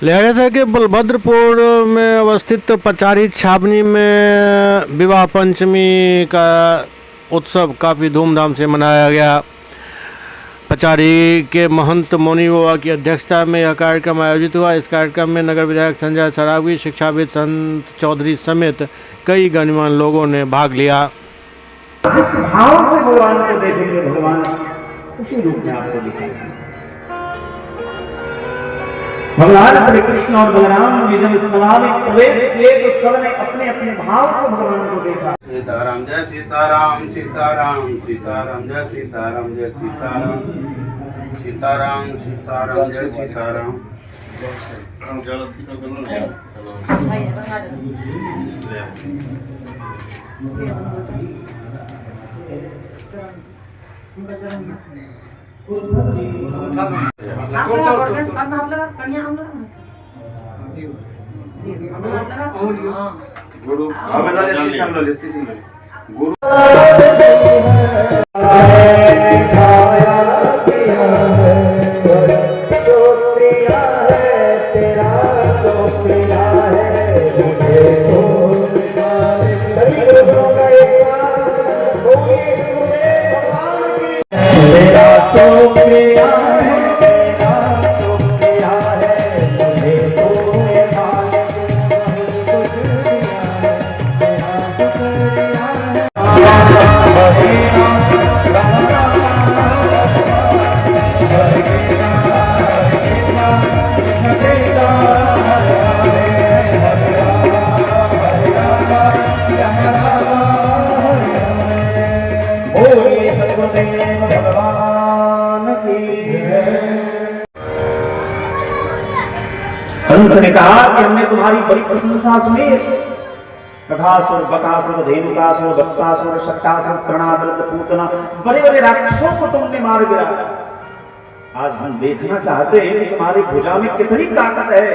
लहरासराय के बलभद्रपुर में अवस्थित पचारी छावनी में विवाह पंचमी का उत्सव काफ़ी धूमधाम से मनाया गया। पचारी के महंत मोनी बाबा की अध्यक्षता में यह कार्यक्रम आयोजित हुआ। इस कार्यक्रम में नगर विधायक संजय सरावगी, शिक्षाविद संत चौधरी समेत कई गणमान्य लोगों ने भाग लिया। जिस भाव से भगवान को देखेंगे, भगवान उसी रूप में आपको दिखेंगे। भगवान श्री कृष्ण और बलराम जी जब इस सभा में प्रवेश किए तो सबने अपने अपने भाव से भगवान को देखा। सीताराम जय सीताराम, सीताराम सीताराम जय सीताराम, जय सीताराम, सीताराम सीताराम जय सीताराम। गुरु गुरु कंस ने कहा कि हमने तुम्हारी बड़ी प्रशंसा सुनी। कथासुर, बकासुर, धेनुकासुर, वत्सासुर, शक्टासुर, प्रणाबलद, पूतना, बड़े बड़े राक्षसों को तुमने मार गिराया। आज हम देखना चाहते हैं कि तुम्हारी भुजा में कितनी ताकत है।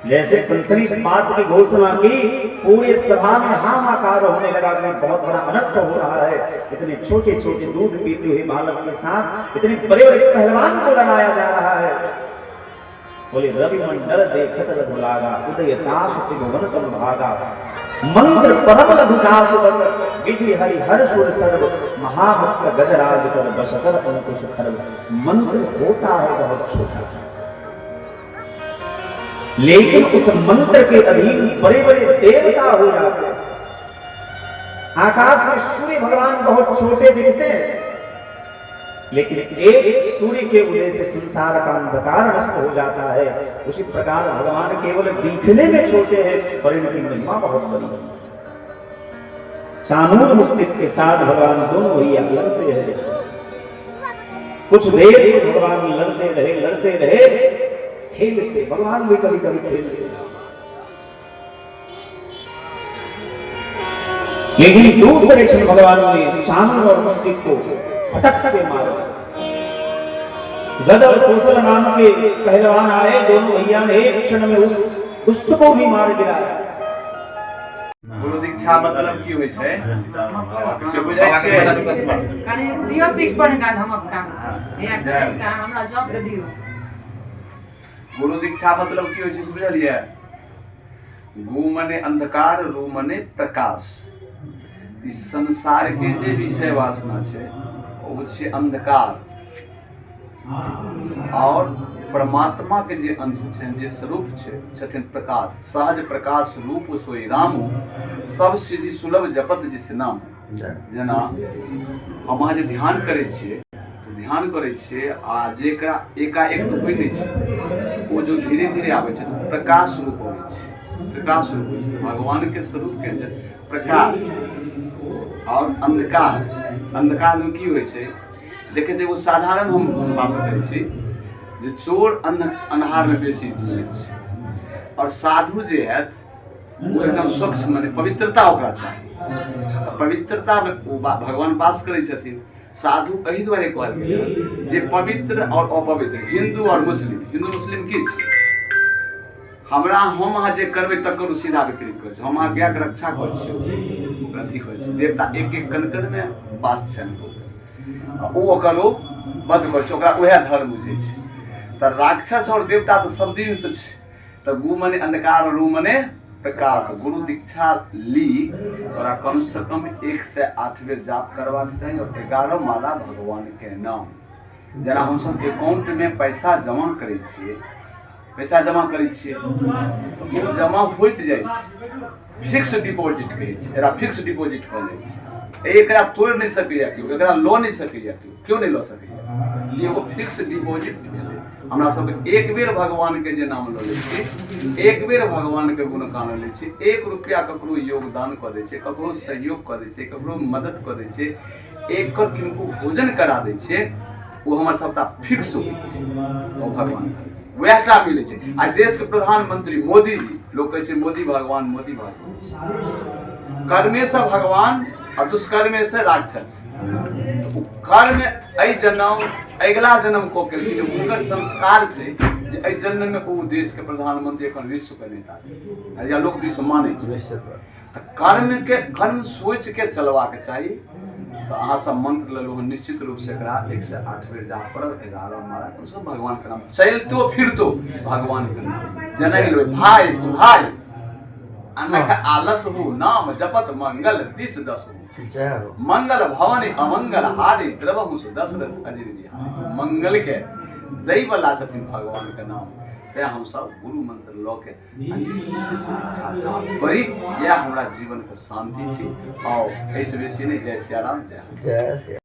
जैसे कंस ने इस बात की घोषणा की, पूरे सभा में हाहाकार होने लगा कि बहुत बड़ा अनर्थ हो रहा है। इतने छोटे छोटे दूध पीते हुए बालक के साथ इतने बड़े बड़े पहलवान को लगाया जा रहा है। बोले रवि मंडल देखत रघुलागा, उदय ताश त्रिभुवन तम भागा, मंत्र परम लघुचास बस, विधि हरि हर सुर सर्व, महाभक्त गजराज कर बस कर अंकुश खर्व। मंत्र होता है बहुत छोटा, लेकिन उस मंत्र के अधीन बड़े बड़े देवता हो जाते हैं। आकाश में सूर्य भगवान बहुत छोटे दिखते हैं, लेकिन एक सूर्य के उदय से संसार का अंधकार नष्ट हो जाता है। उसी प्रकार भगवान केवल दिखने में छोटे हैं पर इनकी महिमा बहुत बड़ी है। चानूर मुस्तिक के साथ भगवान दोनों भैया लड़ते रहे। कुछ देर भगवान लड़ते रहे, खेलते। भगवान भी कभी कभी खेलते, लेकिन दूसरे क्षण भगवान ने चानूर और मुस्तिक को फटक के मारा। गद और कौशल नाम के पहलवान आए, दोनों भैया ने एक क्षण में उस दुष्ट को भी मार गिराया। गुरु दीक्षा मतलब की होय छै से बुझाय छै। कने दियो पीठ पर का धमक का एक का हमरा जॉब दे दियो। गुरु दीक्षा मतलब की होय छै से बुझलियै? गु माने अंधकार, रु माने प्रकाश। इस संसार के जे विषय वासना छै वो छै अंधकार, और परमात्मा के जे अंश छै, जे स्वरूप छै छथिन प्रकाश। सहज प्रकाश रूप सोई राम, सब सिद्धि सुलभ जपत जिस नाम। जेना हम जे ध्यान करै छियै तो ध्यान करै छियै आ जेकरा एकाएक तो होय नै छै, वो जो धीरे धीरे आबै छै तो प्रकाश रूप होय छै। प्रकाश रूप होय छै भगवान के स्वरूप के छै प्रकाश। और अंधकार, अंधकार में की होय छै देखे थे। वो साधारण हम बात करै छी जे चोर अन्हार में बेसी सुनै छै, और साधु जे है वो एकदम स्वच्छ माने पवित्रता ओकरा चाही। पवित्रता में वो भगवान वास करै छथिन। साधु एहि दुआरे कहल गेल जे पवित्र और अपवित्र, हिंदू और मुस्लिम। हिंदू मुस्लिम की छै? हमरा हम अहाँ जे करबै तकर सीधा विपरीत करै छै। हम अहाँ गायके रक्षा करै छियै, अथी करै छै। देवता एक एक कण में वास छनि, ओ ओकरो वध करै छै, ओकरा उएह धर्म बुझै छै। तो राक्षस और देवता तो सब दिन से छे। तो गु मने अंधकार और रू मने प्रकाश। गुरु दीक्षा ली तोरा कम से कम 1 से 8 बेर जाप करवा के चाहिए और 11 माला भगवान के नाम। जना हम सब अकाउंट में पैसा जमा करे छिए, पैसा जमा करे छिए तो ओ जमा होइत जाय छै। फिक्स डिपॉजिट कहै छै, एरा फिक्स डिपॉजिट कहल जाइ छै। एकरा तोड़ नहीं सकैया केओ, एकरा लो नहीं सकैया केओ, क्यों नहीं लो सकैया? ई एगो फिक्स डिपॉजिट भेलै। हमरा सब एक बेर भगवान के जे नाम लो लै छी, एक बेर भगवान के गुणगान लै छी, 1 रुपया ककरो योगदान कऽ दै छै, ककरो सहयोग कऽ दै छै, ककरो मदद कऽ दै छै, एक कर किनको भोजन करा दै छै, वो हमर सबटा फिक्स होइ छै। ओ भगवान वएहटा मिलै छै। आ देश के प्रधानमंत्री मोदी जी, लोग कहै छै मोदी भगवान, मोदी भगवान। कर्मे से भगवान और दुष्कर्मे से राक्षस। कर्म एहि जन्म अगिला जन्म को केलखिन, हुनकर संस्कार छै जे एहि जन्म में ओ देश के प्रधानमंत्री एखन विश्व के नेता छै या लोक विश्व मानै छै। तऽ कर्म सोच के चलबाक चाही। तो अहाँ सब मंत्र ले लो, निश्चित रूप से एकरा 1 से 8 बेर जाप करब, 11 माला करब, भगवान के नाम चलतो फिरतो भगवान के नाम जेना लो भाई भाई अनक आलस हो नाम जपत मंगल दिस दस हो। मंगल भवन अमंगल हारे द्रवहु से दशरथ अजिर बिहारी। मंगल के दै वाला छथिन भगवान के नाम। तैं हम सब गुरु मंत्र लऽ के करी, यह हमरा जीवन के शांति छी। और ऐसे बेसी नहीं। जय सिया राम, जय।